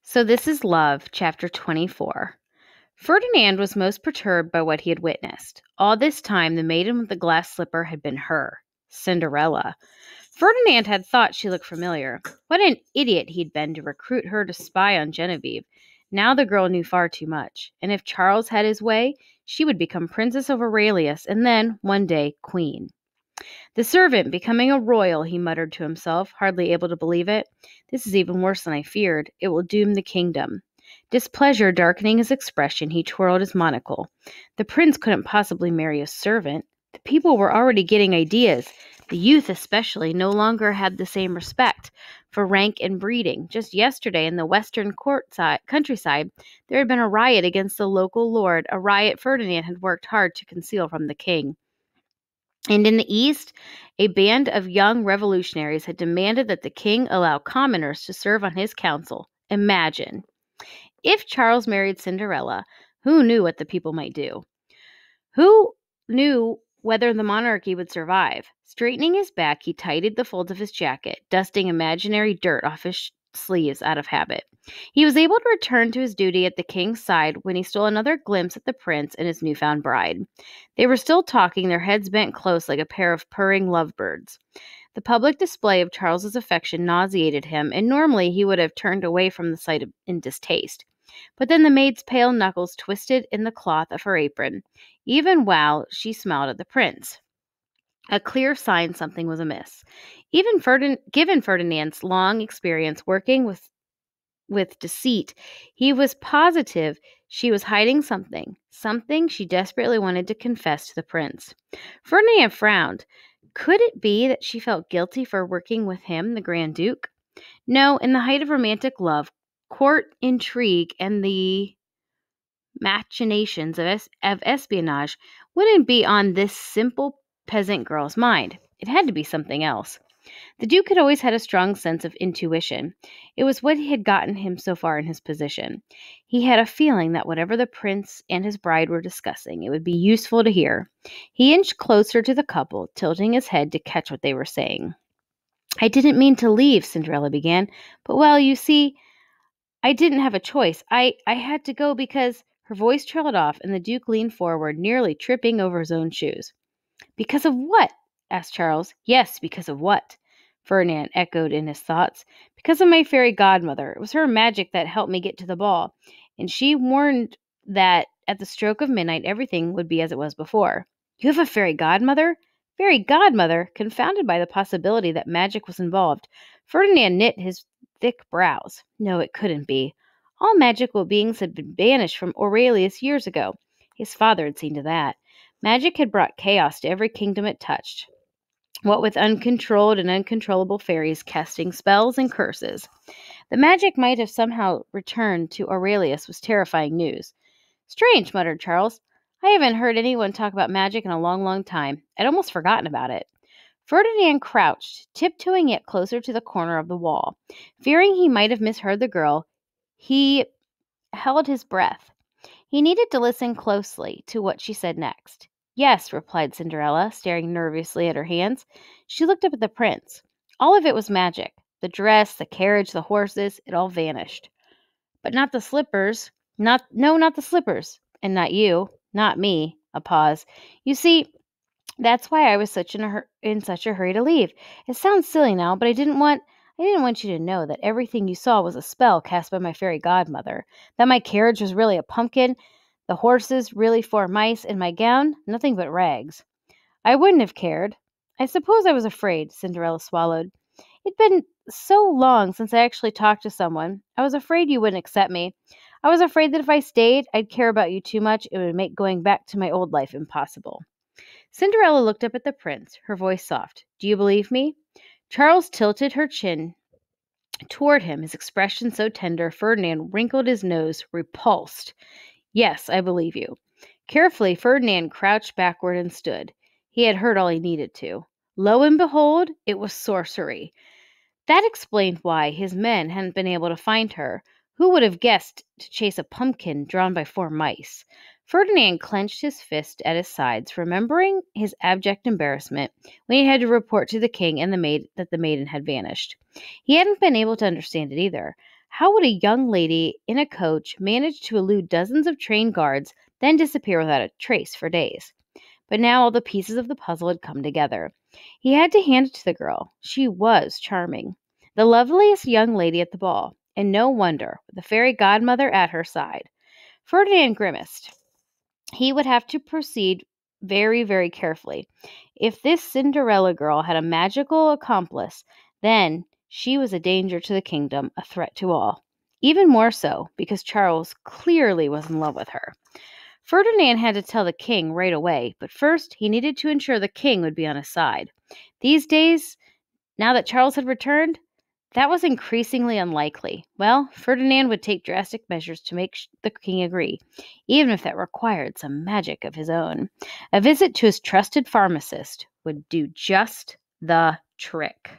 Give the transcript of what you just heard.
So this is Love, chapter 24. Ferdinand was most perturbed by what he had witnessed. All this time, the maiden with the glass slipper had been her, Cinderella. Ferdinand had thought she looked familiar. What an idiot he'd been to recruit her to spy on Genevieve. Now the girl knew far too much, and if Charles had his way, she would become Princess of Aurelius and then, one day, Queen. The servant becoming a royal, he muttered to himself, hardly able to believe it. This is even worse than I feared. It will doom the kingdom. Displeasure darkening his expression, he twirled his monocle. The prince couldn't possibly marry a servant. The people were already getting ideas. The youth especially no longer had the same respect for rank and breeding. Just yesterday in the western countryside, there had been a riot against the local lord, a riot Ferdinand had worked hard to conceal from the king. And in the East, a band of young revolutionaries had demanded that the king allow commoners to serve on his council. Imagine. If Charles married Cinderella, who knew what the people might do? Who knew whether the monarchy would survive? Straightening his back, he tidied the folds of his jacket, dusting imaginary dirt off his sleeves out of habit. He was able to return to his duty at the king's side when he stole another glimpse at the prince and his newfound bride. They were still talking, their heads bent close like a pair of purring lovebirds. The public display of Charles's affection nauseated him, and normally he would have turned away from the sight in distaste. But then the maid's pale knuckles twisted in the cloth of her apron, even while she smiled at the prince. A clear sign something was amiss. Even given Ferdinand's long experience working with deceit, he was positive she was hiding something she desperately wanted to confess to the prince. Ferdinand frowned. Could it be that she felt guilty for working with him, the Grand Duke? No, in the height of romantic love, court intrigue, and the machinations of espionage wouldn't be on this simple peasant girl's mind. It had to be something else. The Duke had always had a strong sense of intuition. It was what had gotten him so far in his position. He had a feeling that whatever the prince and his bride were discussing, it would be useful to hear. He inched closer to the couple, tilting his head to catch what they were saying. I didn't mean to leave, Cinderella began, but well, you see, I didn't have a choice. I had to go because her voice trailed off and the Duke leaned forward, nearly tripping over his own shoes. Because of what? Asked Charles. Yes, because of what? Ferdinand echoed in his thoughts. Because of my fairy godmother. It was her magic that helped me get to the ball, and she warned that at the stroke of midnight everything would be as it was before. You have a fairy godmother? Fairy godmother? Confounded by the possibility that magic was involved, Ferdinand knit his thick brows. No, it couldn't be. All magical beings had been banished from Aurelius years ago. His father had seen to that. Magic had brought chaos to every kingdom it touched, what with uncontrolled and uncontrollable fairies casting spells and curses. The magic might have somehow returned to Aurelius was terrifying news. Strange, muttered Charles. I haven't heard anyone talk about magic in a long, long time. I'd almost forgotten about it. Ferdinand crouched, tiptoeing yet closer to the corner of the wall. Fearing he might have misheard the girl, he held his breath. He needed to listen closely to what she said next. Yes, replied Cinderella, staring nervously at her hands. She looked up at the prince. All of it was magic. The dress, the carriage, the horses, it all vanished. But not the slippers. Not the slippers. And not you. Not me. A pause. You see, that's why I was in such a hurry to leave. It sounds silly now, but I didn't want you to know that everything you saw was a spell cast by my fairy godmother. That my carriage was really a pumpkin, the horses really 4 mice, and my gown nothing but rags. I wouldn't have cared. I suppose I was afraid, Cinderella swallowed. It'd been so long since I actually talked to someone. I was afraid you wouldn't accept me. I was afraid that if I stayed, I'd care about you too much. It would make going back to my old life impossible. Cinderella looked up at the prince, her voice soft. Do you believe me? Charles tilted her chin toward him, his expression so tender Ferdinand wrinkled his nose, repulsed. Yes, I believe you. Carefully, Ferdinand crouched backward and stood. He had heard all he needed to. Lo and behold, it was sorcery. That explained why his men hadn't been able to find her. Who would have guessed to chase a pumpkin drawn by 4 mice? Ferdinand clenched his fist at his sides, remembering his abject embarrassment when he had to report to the king and the maid that the maiden had vanished. He hadn't been able to understand it either. How would a young lady in a coach manage to elude dozens of trained guards, then disappear without a trace for days? But now all the pieces of the puzzle had come together. He had to hand it to the girl. She was charming, the loveliest young lady at the ball, and no wonder, with the fairy godmother at her side. Ferdinand grimaced. He would have to proceed very, very carefully. If this Cinderella girl had a magical accomplice, then she was a danger to the kingdom, a threat to all. Even more so, because Charles clearly was in love with her. Ferdinand had to tell the king right away, but first he needed to ensure the king would be on his side. These days, now that Charles had returned, that was increasingly unlikely. Well, Ferdinand would take drastic measures to make the king agree, even if that required some magic of his own. A visit to his trusted pharmacist would do just the trick.